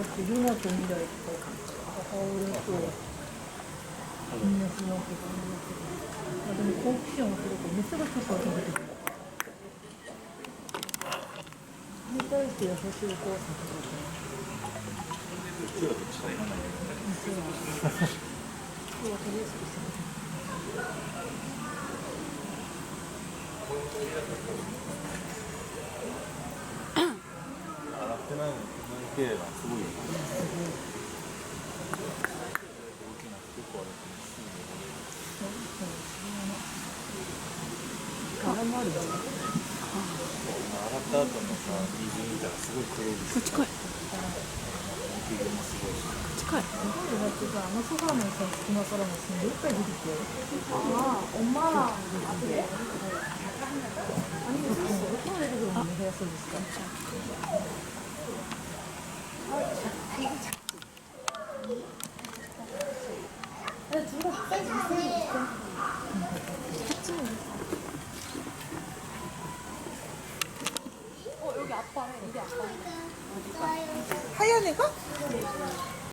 ってルナと未来と母親とみんなその子がでも好奇心はするからメスがちょっと遊べてるに対して優しいお母さんとかうちらとしたらいらないけどね。そうは取りやすくしてる洗ってないのに綺麗なすごいよね。大きな結構あるけどすぐ汚れる。柄もあるよね洗った後のさ水見たらすごい黒いですよ。近い。毛もすごいし。近い。だってさ、ソファーのさ、隙間からもすごいいっぱい出てきて엄마 아니 무슨 소리 내고 그러는 해야 소리니까 둘다 사이즈 비슷해 여기 아빠네. 여기 아빠네. 하얀 애가?